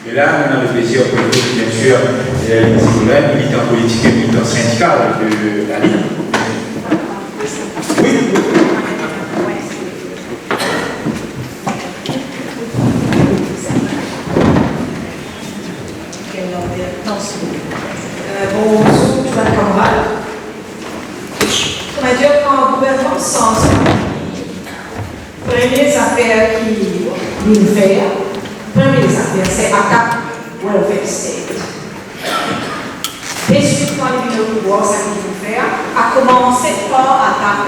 Et là, on a le plaisir pour nous, bien sûr, Nicolas, militant politique et militant syndical de la Ligue. Oui. Bonjour, Joanne Cameral. On va dire qu'en gouvernement sans premières affaires qui nous fait, premières affaires, c'est ACAP Welfare State. Et suite, quand il vient au pouvoir, ça qu'il faut faire, a commencé par ACAP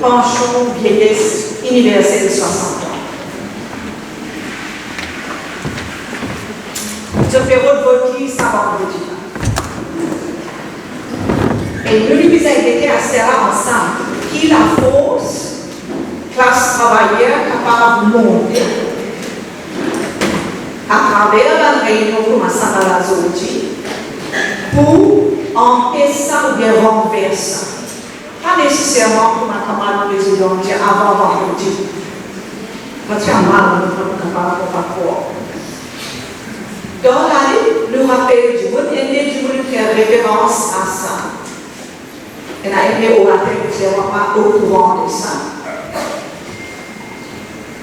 pension vieillesse universelle de 60 ans. Ce fait voter, ça va voter. Et nous, nous avons été à Serra ensemble, qui la force, classe travailleuse capable de monter à travers la réunion commençant dans la zone pour empêcher ou bien renverser. Pas nécessairement comme un camarade président dit avant vendredi. Parce qu'il y a mal, on ne peut pas croire. Dans l'année, le rappel du monde, il y a des gens qui font référence à ça. Elle a été au rappel, clairement pas au courant de ça.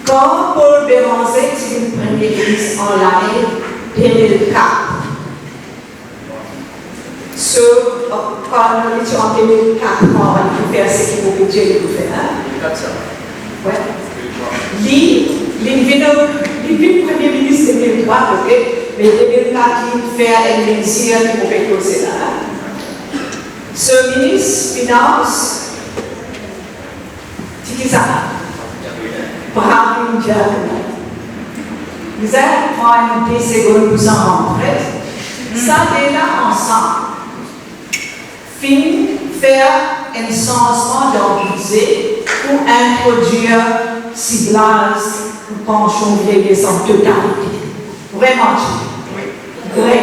Quand Paul Béranger était le premier ministre en l'année 2004, quand nous étions en 2004, on va faire ce qu'il faut budget de faire. Ouais. Lui, il est le premier ministre de 2003, mais 2004, il fait un ministère qui pouvait causer là. Ce ministre finance, c'est qui ça? Bravo, Diable. Vous allez prendre des secondes pour s'en rentrer. Ça, déjà ensemble. Faire un changement d'organisé pour introduire ciblage ou pension vieillesse en totalité. Vraiment, vrai.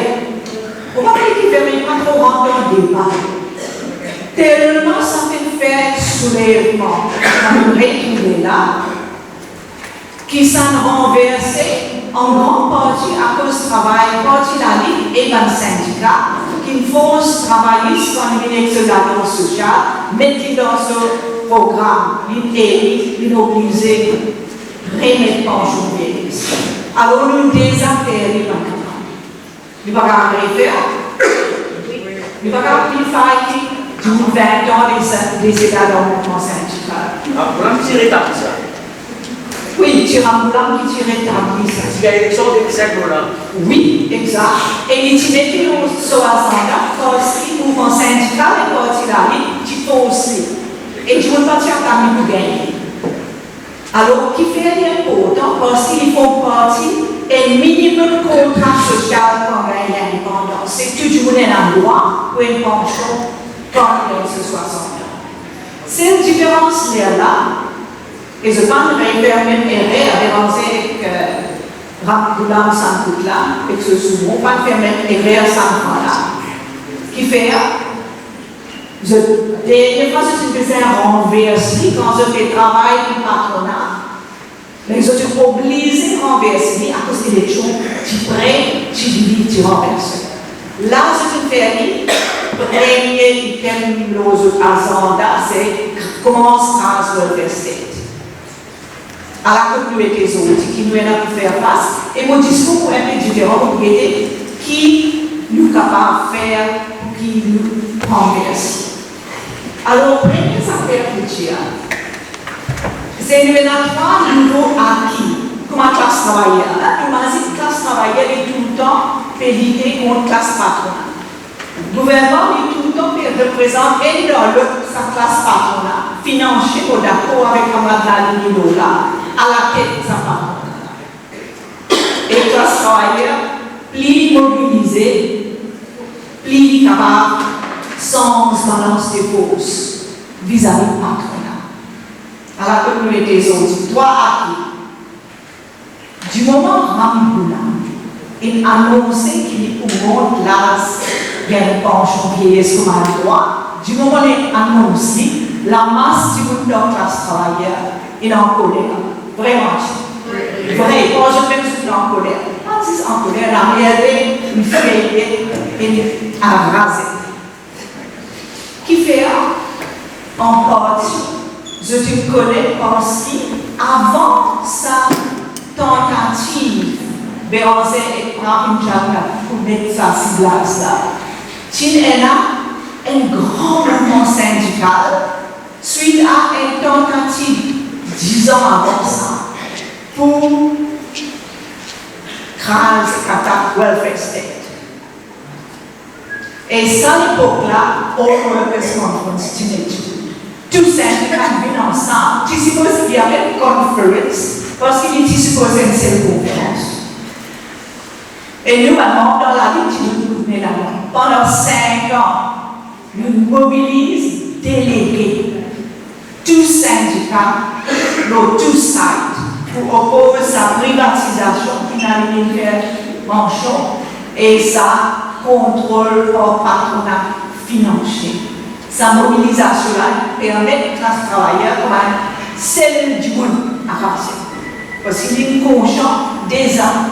On va pas qu'il fait pas trop rentrer dans le débat. Tellement ça fait faire soulèvement, comme retrouvé là, qui s'en renversé en grande partie à cause du travail, partie de la Ligue et dans le syndicat, qui force travaillistes quand ils viennent de la danse sociale, mettre dans ce programme, ils obligés de remettre pension vieillesse. Alors nous désintéressons maintenant. Nous ne pouvons pas faire. Nous ne pouvons pas faire du 20 ans des États dans le mouvement syndical. Ah, pour un petit rétabli ça. Oui, Tiramoulam qui tirait établi ça. Il y a l'élection de 17 là. Oui, exact. Et il tirait qui ont 60 ans, aussi, mouvement syndical et parti la vie, qui font aussi. Et tu ne peux pas dire qu'à nous gagner. Alors, qui fait important parce qu'ils font partie et minimum contrat social pour gagner l'indépendance. C'est que tu voulais un droit ou une pension quand il y a 60 ans. Cette différence-là, et je pense que je vais même errer à déranger avec Ramgoulam Sankoutla, et que ce souvent, pas faire même errer à Sankoutla, qui fait, dernière fois, je faisais un renversé quand je fais travail du patronat, mais je suis obligé de renverser à cause des choses qui prennent, qui vivent, qui renversent. Là, je suis fermé. Premier item de nos agenda, c'est comment se transformer à la communauté des autres qui nous aident à faire face. Et mon discours est un peu différent pour aider qui nous est capable de faire pour qui nous renverse. Alors, première affaire que c'est nous avons trois niveaux acquis comme la classe travailleuse. Nous avons dit que la classe travailleuse est tout le temps pédité contre la classe patronale. Le gouvernement est tout le temps représenter dans sa classe patronale, financier ou d'accord avec Camarade là, à la tête de sa patronale. Et la classe travailleuse, plus mobilisée, plus capable, sans balance des forces vis-à-vis du patronat. À la communauté des autres, trois acquis. Du moment où Ramgoulam il annonçait qu'il augmente l'âge de pension vieillesse comme un droit, du moment où il annonce la masse du monde de la classe travailleuse est en colère. Vraiment. Vrai. Quand je fais tout en colère. Francis en colère, la regardé, une feuille et a rasé. Qui fait en partie, je te connais parce qu'avant sa tentative, Béranger et Brahim Jabba pour mettre sa ciblage là, tu es là un grand mouvement syndical suite à une tentative 10 ans avant ça pour craser Qatar Welfare State. Et ça, à l'époque-là, au Workers' Conference, tous syndicats viennent ensemble. Tu supposes qu'il y avait une conférence parce qu'il était supposé une seule conférence. Et nous, maintenant, dans la lutte, nous venons là-bas. Pendant 5 ans, nous mobilisons délégués, tous syndicats, tous sides, pour opposer sa privatisation qui n'a rien fait manchon et sa contrôle par patronat financier. Sa mobilisation-là permet aux travailleurs comme un cellule du monde à passer. Parce qu'il est conscient des ans.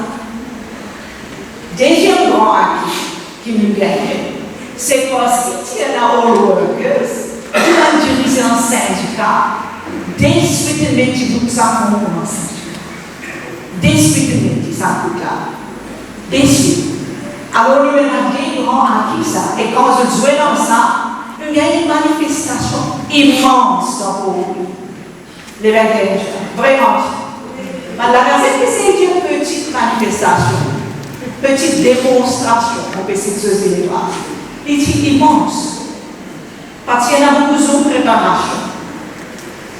Deuxième grand acquis qui nous gagne, c'est parce qu'il y a là all workers, tout un dirigeant syndicat, des suites de métiers pour ça qu'on commence. Des suites de métiers, ça coûte là. Des suites. Alors, nous avons des grands acquis ça. Et quand je jouais dans ça, il y a une manifestation immense dans vos pays. Les 21 juin. Vraiment. La Gazette, c'est une petite manifestation. Petite démonstration pour que ces deux éléments. Il est immense. Parce qu'il y a beaucoup de préparation.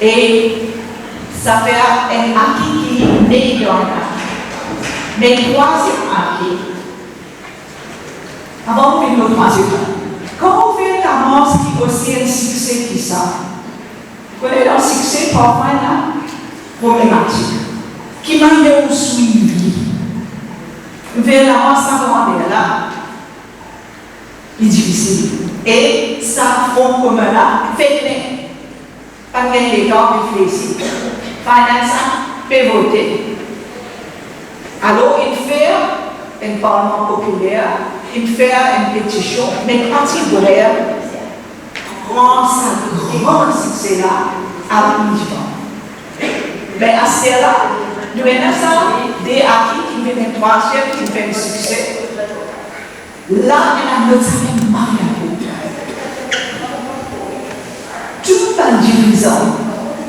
Et ça fait un acquis qui est né dans l'acquis. Mais le troisième acquis, avant de finir le troisième, quand on fait la mort, qui est aussi un succès qui ça, vous connaissez le succès parfois là, problématique, qui m'a eu suivi. Vers la mort, ça va là, il est difficile. Et ça, front commun là, fait pas de les temps réfléchir. Finance peut voter. Alors, il fait un parlement populaire, il fait une pétition, mais quand il voulait prendre sa grand succès là à l'union. Mais à ce là, nous avons ça, des acquis qui viennent un troisième, qui fait un succès. Là, on a notre mariage. Tout un dirigeant,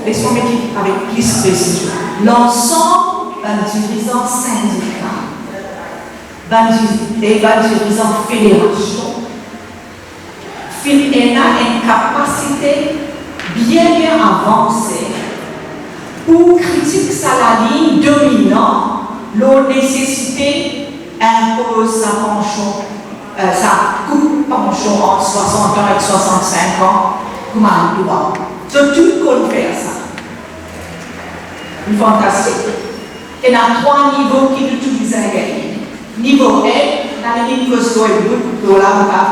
laissez-moi mettre avec plus de précision, l'ensemble d'un dirigeant syndical, d'un dirigeant fédération, il a une capacité bien avancée pour critiquer la ligne dominante, la nécessité impose sa pension, sa coupe pension en 60 ans et 65 ans. Comme un droit. Donc, tout le monde fait ça. C'est fantastique. Il y a 3 niveaux qui utilisent un gagné. Niveau 1, dans le niveau de $1, à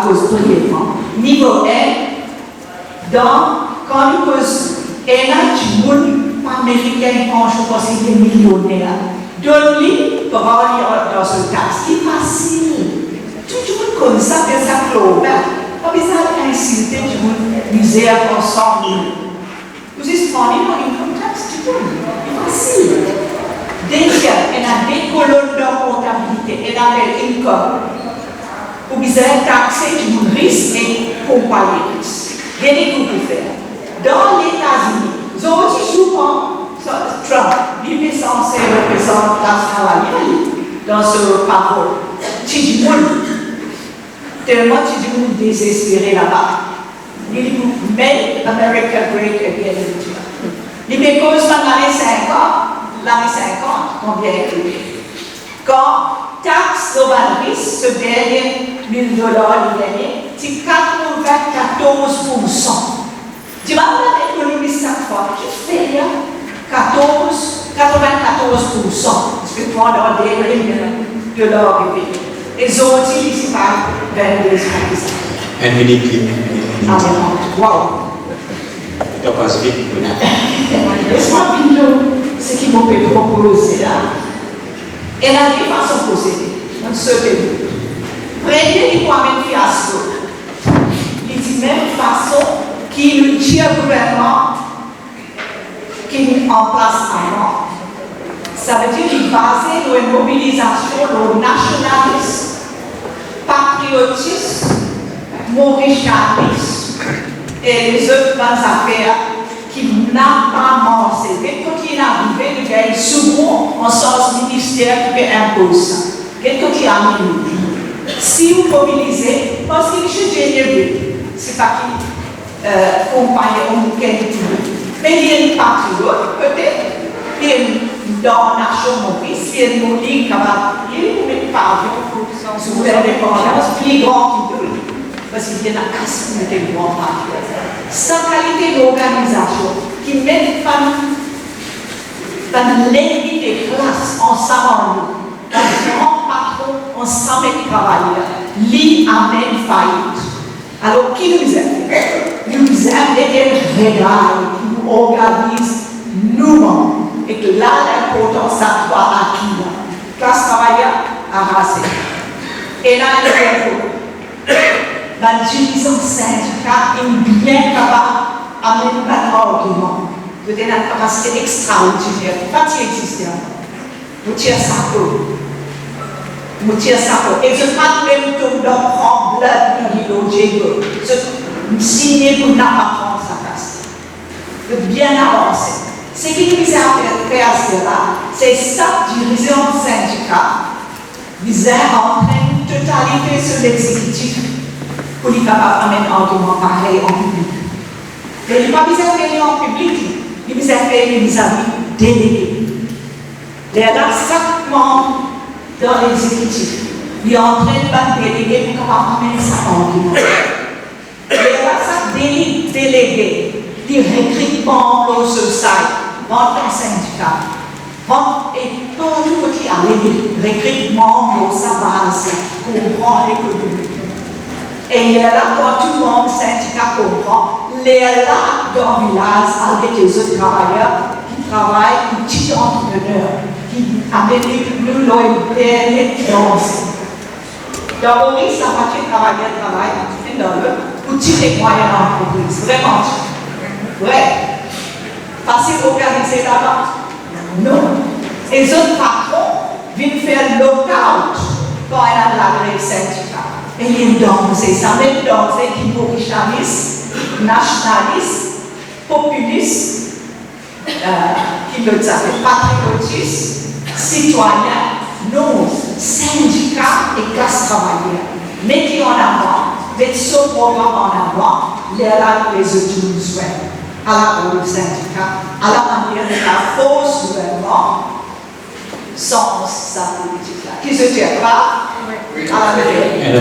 cause brièvement. Niveau 1, quand il pose un monde américain, franchement, parce qu'il est millionnaire, donne-lui pour aller dans ce taxe. C'est facile. Tout le monde comme ça, fait ça clôt. Pas besoin d'insulter du monde misère ensemble. Vous exprimez dans une contexte du monde. C'est facile. Déjà, il y a des colonnes de comptabilité. Il y a des income. Vous besoin taxer du monde risque et comparer les risques. Il y a des coups à faire. Dans les États-Unis, ils ont aussi souvent Trump, il est censé représenter la travail dans ce parole. C'est du monde. Tellement tu dis nous désespérer là-bas. Il dit make America great again. Il dit cause dans l'année 50, combien écrit. Quand taxe novatrice, ce dernier $1 000 gagné, c'est 94%. Tu vas voir l'économie chaque fois, qui fait rien 94%. Parce que toi, dans des $1 000 et les autres, ils ne sont pas 22 ans. Un minute. Wow. Tu passes vite. Laisse-moi finir ce qu'ils m'ont proposé là. Elle a des façons de procéder, dans ce pays. Premier, il faut amener fiasco. Il dit même façon qu'il dit au gouvernement qu'il met en place avant. Ça veut dire qu'il base sur une mobilisation, sur le nationalisme, patriotisme, mauricianisme et les autres bonnes affaires qui n'a pas mangé. Mais quand il est arrivé, il y a souvent un sens ministère qui impose ça. Quand il arrive, si vous mobilisez, parce qu'il est généreux, c'est pas qui compagne au qualité. Mais il y a une patriote, peut-être, il y a dans la nation Maurice, il y a une molie capable, il y a une pavillon, sous l'indépendance, plus grand qu'il peut. Parce qu'il y a la casse de grand patriote. Sa qualité d'organisation, qui met dans l'ennemi des classes ensemble, dans le grand patron ensemble avec travailleurs, lui amène faillite. Alors, qui nous aime? Nous aime et elle régale, qui nous organise nous-mêmes. Et que là, l'importance, ça doit à qui? Classe travailleur, arrasée. Et là, il y a la division syndicale est bien capable d'amener un argument. Vous avez une capacité extraordinaire. Pas qui existe. Vous tirez ça haut. Vous tirez ça haut. Et ce n'est pas même tout dans le blood de l'idéologie. C'est signé pour n'a pas prendre sa place. De bien avancer. Ce qui nous a fait à cela, c'est sa dirigeant syndicale visait à entraîner une totalité sur l'exécutif pour lui capable d'amener un argument pareil en public. Mais il n'a pas besoin de faire en public, il a besoin de faire vis-à-vis délégués. Il y a chaque membre dans l'exécutif. Il entraîne un délégué pour capable d'amener ça en argument. Il y a chaque délégué qui recrutement au société. Dans le syndicat, et partout qui a les recrutements dans sa base comprend l'économie. Et il y a là, quand tout le monde syndicat comprend, il y a là dans le village avec les autres travailleurs qui travaillent, les petits entrepreneurs, qui amènent nous les finances. Dans Maurice, la moitié des travailleurs travaillent dans le petit et moyen entreprise. Vraiment. Ouais. Facile d'organiser là-bas? Non. Et les autres patrons viennent faire lockout quand il y a la grève syndicale. Et ils dansent. Ça même danser qui est mauricianiste, nationaliste, populiste, qui veut dire patriotiste, citoyen, non, syndicat et classe travailleur. Mettez en avant, mettez ce programme en avant, les autres nous souhaitent. À la syndicat, à la manière de la fausse gouvernement, sans sa politique-là. Qui se tient pas à la vérité.